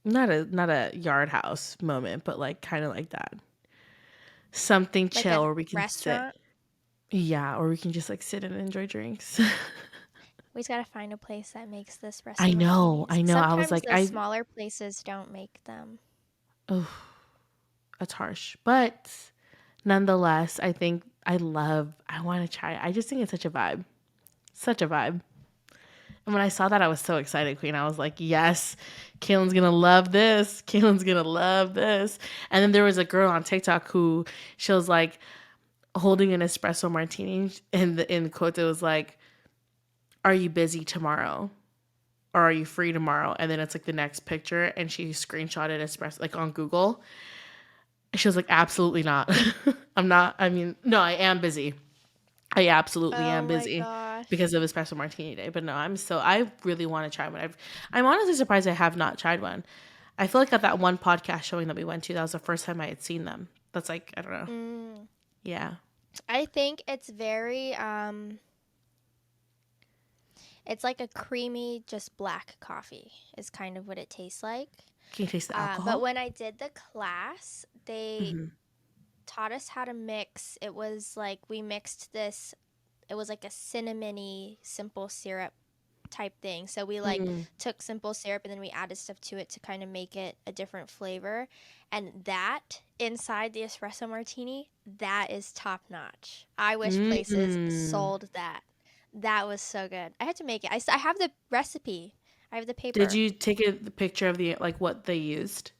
not a yard house moment, but like kind of like that. Something Like chill a where we can sit. restaurant. Yeah, or we can just like sit and enjoy drinks. We just gotta find a place that makes the I espresso know, martinis. I know. I was Sometimes like, the smaller places don't make them. oh, that's harsh. But nonetheless, I want to try it. I just think it's such a vibe. Such a vibe. And when I saw that, I was so excited, Queen. I was like, yes, Kaylin's going to love this. Kaylin's going to love this. And then there was a girl on TikTok who she was like holding an espresso martini. And in quotes, it was like, are you busy tomorrow? Or are you free tomorrow? And then it's like the next picture. And she screenshotted espresso, like on Google. She was like, absolutely not. I'm not. I mean, no, I am busy. I absolutely Oh am my busy because gosh. of Espresso Martini Day. But no, I really want to try one. I'm honestly surprised I have not tried one. I feel like at that one podcast showing that we went to, that was the first time I had seen them. That's like, I don't know. Mm. Yeah. I think it's very it's like a creamy just black coffee is kind of what it tastes like. Can you taste the But alcohol? when I did the class, they Mm-hmm. taught us how to mix. It was like we mixed this. It was like a cinnamony simple syrup type thing. So we like Mm. took simple syrup and then we added stuff to it to kind of make it a different flavor. And that inside the espresso martini, that is top notch. I wish places Mm. sold that. That was so good. I had to make it. I have the recipe. I have the Did paper. you take the picture of the like what they used?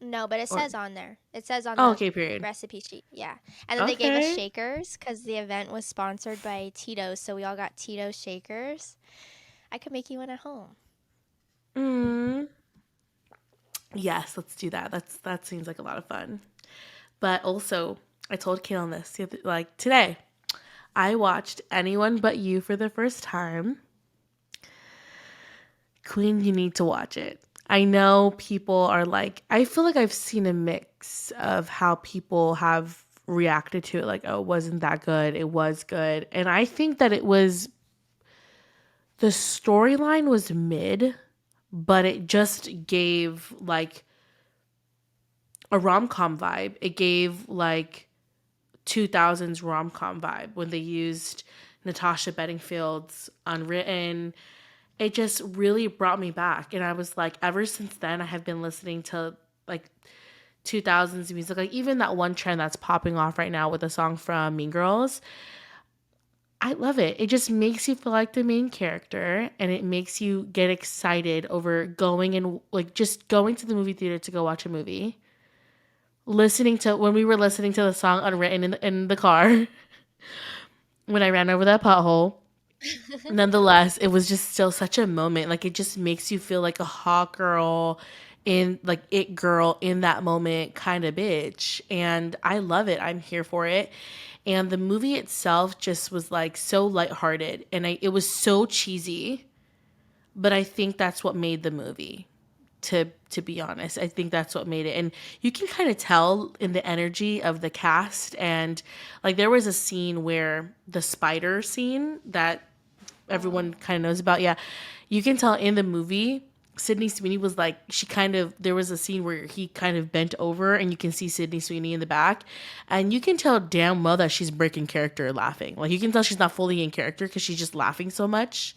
No, but it Or says on there. It says on oh, the okay, period. recipe sheet. Yeah. And then they gave us Okay. shakers because the event was sponsored by Tito's. So we all got Tito's shakers. I could make you one at home. Mm. Yes, let's do that. That seems like a lot of fun. But also, I told Kaylin this like today. I watched Anyone But You for the first time. Queen, you need to watch it. I know people are like, I feel like I've seen a mix of how people have reacted to it. Like, oh, it wasn't that good. It was good. And I think that the storyline was mid, but it just gave like a rom com vibe. It gave like 2000s rom com vibe when they used Natasha Bedingfield's Unwritten. It just really brought me back. And I was like, ever since then, I have been listening to like 2000s music. Like even that one trend that's popping off right now with a song from Mean Girls. I love it. It just makes you feel like the main character and it makes you get excited over going and like just going to the movie theater to go watch a movie. Listening to when we were listening to the song Unwritten in the car when I ran over that pothole. nonetheless, it was just still such a moment. Like it just makes you feel like a hot girl in like it girl in that moment kind of bitch. And I love it. I'm here for it. And the movie itself just was like so lighthearted and it was so cheesy, but I think that's what made the movie. To be honest, I think that's what made it. And you can kind of tell in the energy of the cast. And like there was a scene where the spider scene that everyone Oh. kind of knows about. Yeah. You can tell in the movie, Sydney Sweeney was like, there was a scene where he kind of bent over and you can see Sydney Sweeney in the back. And you can tell damn well that she's breaking character laughing. Like you can tell she's not fully in character because she's just laughing so much.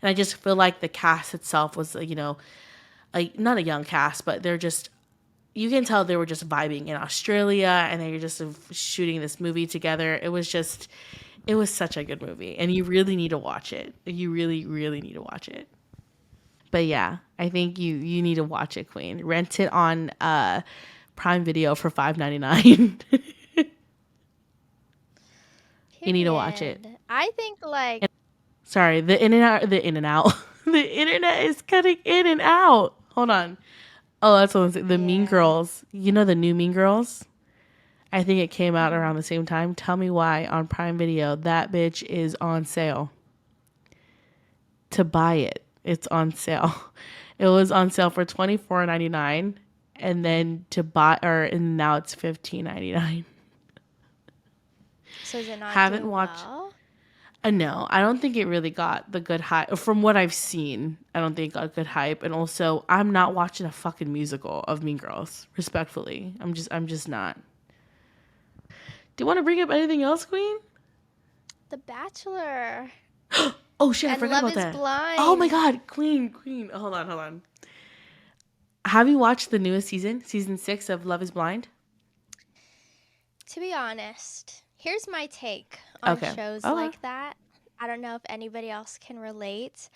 And I just feel like the cast itself was, not a young cast, but they're just, you can tell they were just vibing in Australia and they were just shooting this movie together. It was such a good movie, and you really need to watch it. You really, really need to watch it. But yeah, I think you need to watch it, Queen. Rent it on Prime Video for $5.99. You need to watch it. Period. I think like And, sorry, the in and out, the internet is cutting in and out. Hold on. Oh, that's what I'm saying. The Mean yeah. Girls. You know the new Mean Girls? I think it came out around the same time. Tell me why on Prime Video that bitch is on sale. To buy it, it's on sale. It was on sale for $24.99, and then to buy, and now it's $15.99. So is it not Haven't doing watched. well? No, I don't think it really got the good hype. From what I've seen, I don't think it got good hype. And also, I'm not watching a fucking musical of Mean Girls. Respectfully, I'm just not. Do you want to bring up anything else, Queen? The Bachelor Oh shit, I and forgot Love about is that. Oh my Blind. god, Queen. Hold on. Have you watched the newest season 6 of Love Is Blind? To be honest, here's my take on Okay. shows Okay. like that. I don't know if anybody else can relate.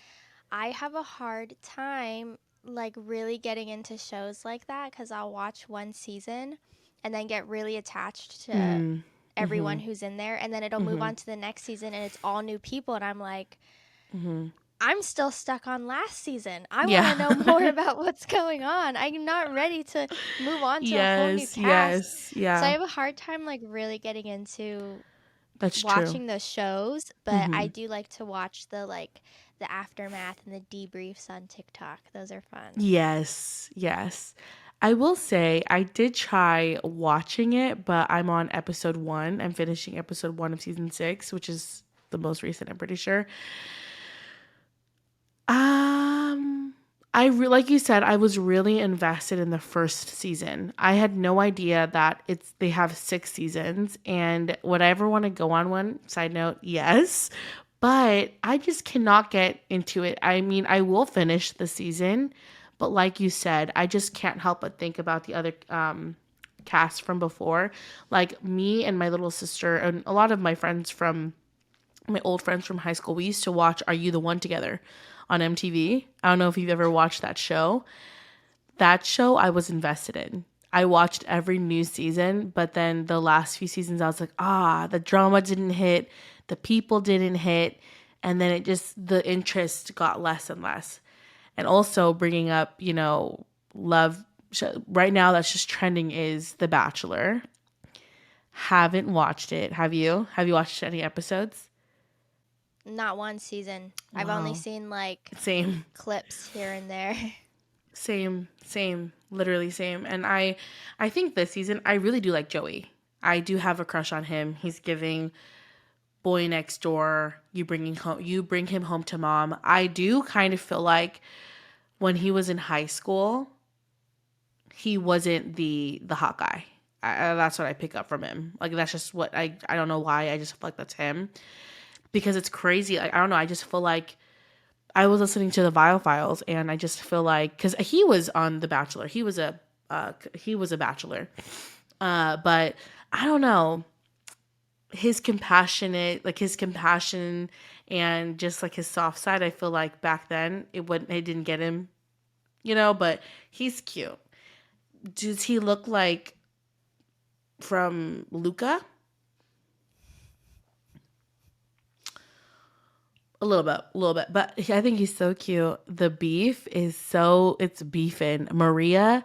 I have a hard time like really getting into shows like that cuz I'll watch one season and then get really attached to Mm. everyone Mhm. who's in there and then it'll move Mhm. on to the next season and it's all new people and I'm like Mhm. I'm still stuck on last season. I want to Yeah. know more about what's going on. I'm not ready to move on to a whole new Yes. cast. Yes. So I Yeah. have a hard time like really getting into That's true. watching those shows, but I Mhm. do like to watch the aftermath and the debriefs on TikTok. Those are fun. Yes. Yes. I will say I did try watching it, but I'm on episode 1. I'm finishing episode 1 of season 6, which is the most recent, I'm pretty sure. Um, like you said, I was really invested in the first season. I had no idea that they have 6 seasons, and would I ever want to go on one? Side note, yes, but I just cannot get into it. I mean, I will finish the season, but like you said, I just can't help but think about the other cast from before. Like me and my little sister, and a lot of my old friends from high school, we used to watch Are You the One together on MTV. I don't know if you've ever watched that show. That show I was invested in. I watched every new season, but then the last few seasons I was like, the drama didn't hit, the people didn't hit, and then the interest got less and less. And also bringing up, love right now that's just trending is The Bachelor. Haven't watched it. Have you? Have you watched any episodes? Not one season. I've only Wow. seen like Same. clips here and there. Same, literally same. And I think this season I really do like Joey. I do have a crush on him. He's giving boy next door. You bring him home to mom. I do kind of feel like when he was in high school, he wasn't the hot guy. That's what I pick up from him. Like that's just what I don't know why. I just feel like that's him because it's crazy. Like I don't know. I just feel like I was listening to the Vile Files, and I just feel like because he was on The Bachelor, he was a bachelor, but I don't know his compassion and just like his soft side. I feel like back then it didn't get him, but he's cute. Does he look like from Luca? A little bit. But I think he's so cute. The beef is so, it's beefing. Maria,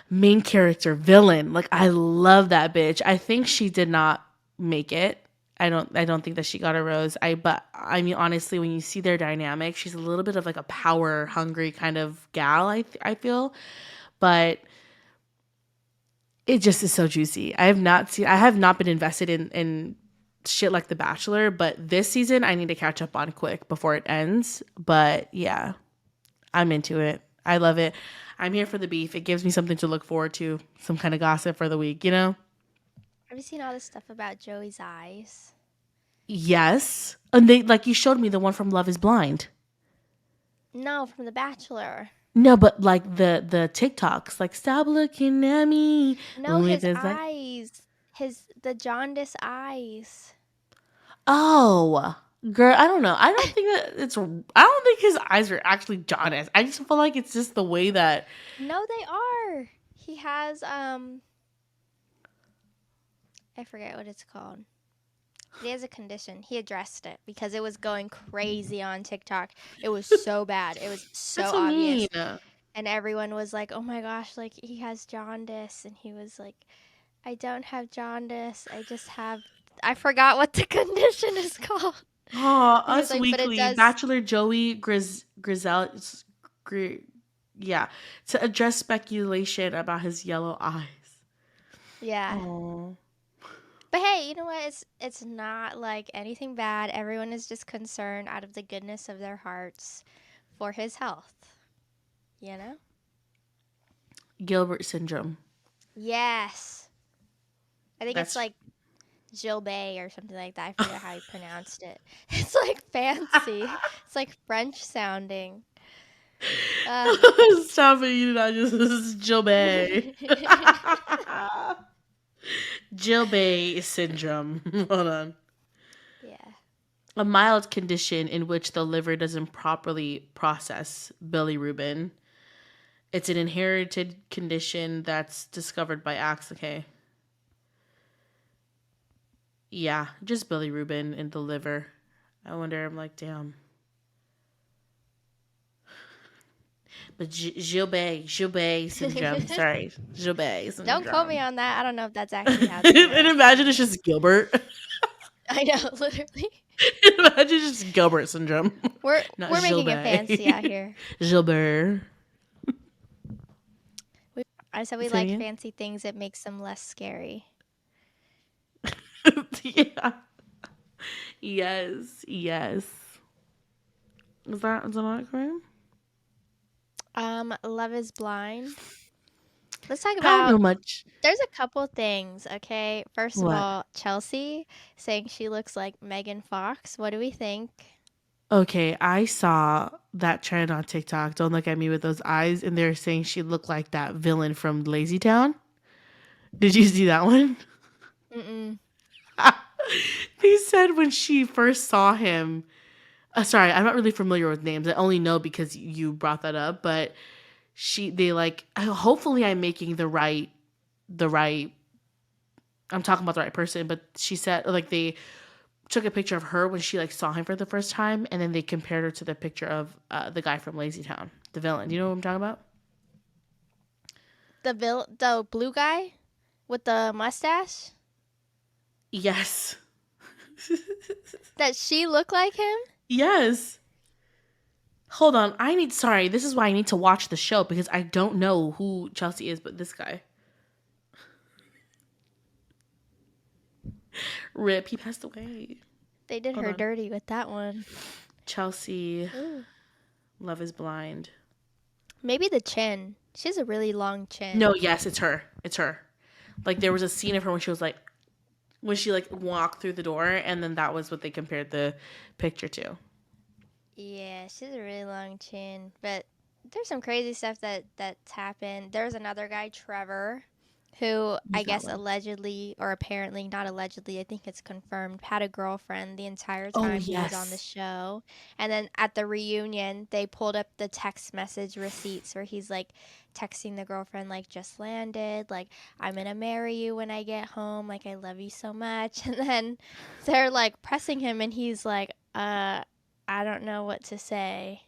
main character, villain. Like, I love that bitch. I think she did not make it. I don't think that she got a rose. But I mean, honestly, when you see their dynamic, she's a little bit of like a power hungry kind of gal, I feel. But it just is so juicy. I have not been invested in shit like The Bachelor, but this season I need to catch up on quick before it ends. But yeah, I'm into it. I love it. I'm here for the beef. It gives me something to look forward to, some kind of gossip for the week, you know? Have you seen all this stuff about Joey's eyes? Yes. And they, like, you showed me the one from Love is Blind. No, from The Bachelor. No, but like the TikToks, like stop looking at me No, with his his like, eyes. The jaundice eyes. oh, girl, I don't know. I don't think that it's. I don't think his eyes are actually jaundiced. I just feel like it's just the way that. No, they are. He has I forget what it's called. He has a condition. He addressed it because it was going crazy on TikTok. It was so bad. It was so That's so obvious. mean. And everyone was like, "Oh my gosh, like he has jaundice." And he was like, "I don't have jaundice. I just have I forgot what the condition is called." Oh, He was Us like, "But it Weekly, does." Bachelor Joey Grizel, yeah, to address speculation about his yellow eyes. Yeah. Oh, But hey, you know what? It's not like anything bad. Everyone is just concerned out of the goodness of their hearts for his health. You know? Gilbert syndrome. Yes. I think it's That's like Jill Bay or something like that. I forget how he pronounced it. It's like fancy. It's like French sounding. Uh. Stop it! You not just this is Jill Bay. Jill Bay syndrome. Hold on. Yeah. A mild condition in which the liver doesn't properly process bilirubin. It's an inherited condition that's discovered by accident. Okay. Yeah, just bilirubin in the liver. I wonder, I'm like, damn. But Gilbert syndrome. Sorry, Gilbert Don't quote me syndrome. on that. I don't know if that's actually how it's And pronounced. imagine it's just Gilbert. I know, literally. Imagine just Gilbert syndrome. We're Not we're making it Gilbert. fancy out here. Gilbert. I said we Say it like again? fancy things. It makes them less scary. Yeah. Yes. Yes. Is that not correct? Love is Blind. Let's talk I don't about. know much. There's a couple things, okay? First of What? all, Chelsea saying she looks like Megan Fox. What do we think? Okay, I saw that trend on TikTok. Don't look at me with those eyes. And they're saying she looked like that villain from Lazy Town. Did you see that one? Mm-mm. They said when she first saw him. Sorry, I'm not really familiar with names. I only know because you brought that up. But they like. Hopefully, I'm making the right. I'm talking about the right person. But she said like they took a picture of her when she like saw him for the first time, and then they compared her to the picture of the guy from Lazy Town, the villain. Do you know what I'm talking about? The blue guy with the mustache. Yes. That she looked like him. Yes. Hold on. Sorry, this is why I need to watch the show because I don't know who Chelsea is, but this guy. Rip, he passed away. They did Hold her on. dirty with that one. Chelsea, Ooh. Love is Blind. Maybe the chin. She has a really long chin. No, yes, it's her. It's her. Like there was a scene of her when she like walked through the door, and then that was what they compared the picture to. Yeah, she has a really long chin. But there's some crazy stuff that's happened. There's another guy, Trevor, who I He's not guess well. allegedly, or apparently not allegedly, I think it's confirmed, had a girlfriend the entire Oh time he was on the yes. show. And then at the reunion, they pulled up the text message receipts where he's like texting the girlfriend, like, just landed, like, I'm gonna marry you when I get home, like, I love you so much. And then they're like pressing him, and he's like, I don't know what to say.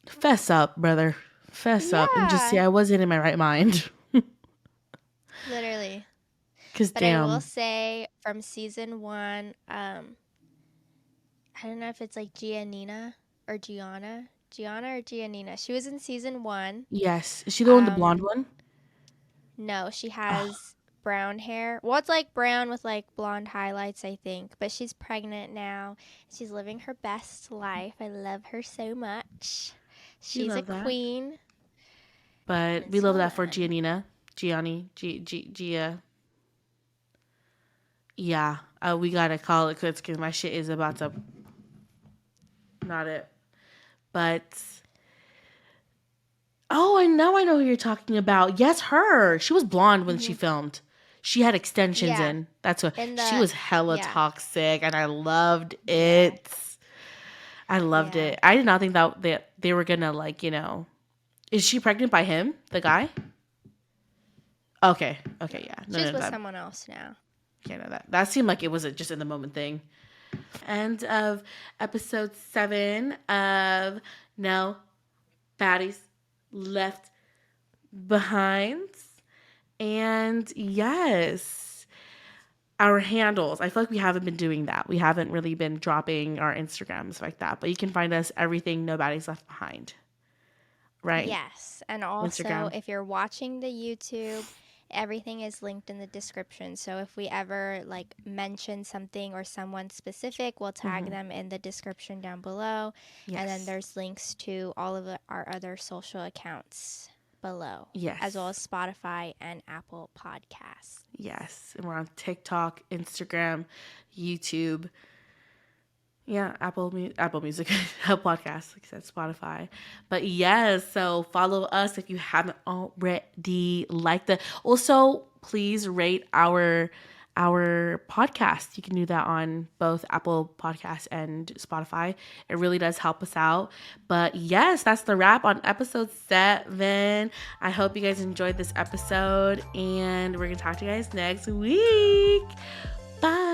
Fess up, brother. Fess up and just say Yeah, I wasn't in my right mind. literally. Cause But I will damn. say from season 1, I don't know if it's like Giannina or Gianna. Gianna or Giannina. She was in season 1. Yes. Is she the one, the blonde Um, one? no, she Oh, has brown hair. Well, it's like brown with like blonde highlights, I think. But she's pregnant now. She's living her best life. I love her so much. we She's a love that. queen, and But we it's love that for fun. Giannina. Gianni. Gia. Yeah. We gotta call it quits because my shit is about to not it. But oh, I know who you're talking about. Yes, her. She was blonde when she Hmm. filmed. She had extensions Yeah, in. That's what in she the was hella yeah, toxic, and I loved yeah, it. I loved yeah. it. I did not think that they were gonna Is she pregnant by him, the guy? Okay, No, okay, yeah. she's No, with that someone else now. can't know that. That seemed like it was just in the moment thing. End of episode 7 of No Baddies Left Behind. And yes, our handles. I feel like we haven't been doing that. We haven't really been dropping our Instagrams like that. But you can find us everything Nobody's Left Behind, right? Yes, and also Instagram. if you're watching the YouTube, everything is linked in the description. So if we ever like mention something or someone specific, we'll tag them in the description down below. And then Yes. there's links to all of our other social accounts below, as well as Yes. Spotify and Apple Podcasts. Yes. And we're on TikTok, Instagram, YouTube. Yeah, Apple Music, podcast, like I said, Spotify. But yes, so follow us if you haven't already. Liked it. Also, please rate our podcast. You can do that on both Apple Podcasts and Spotify. It really does help us out. But yes, that's the wrap on episode 7. I hope you guys enjoyed this episode, and we're gonna talk to you guys next week. Bye.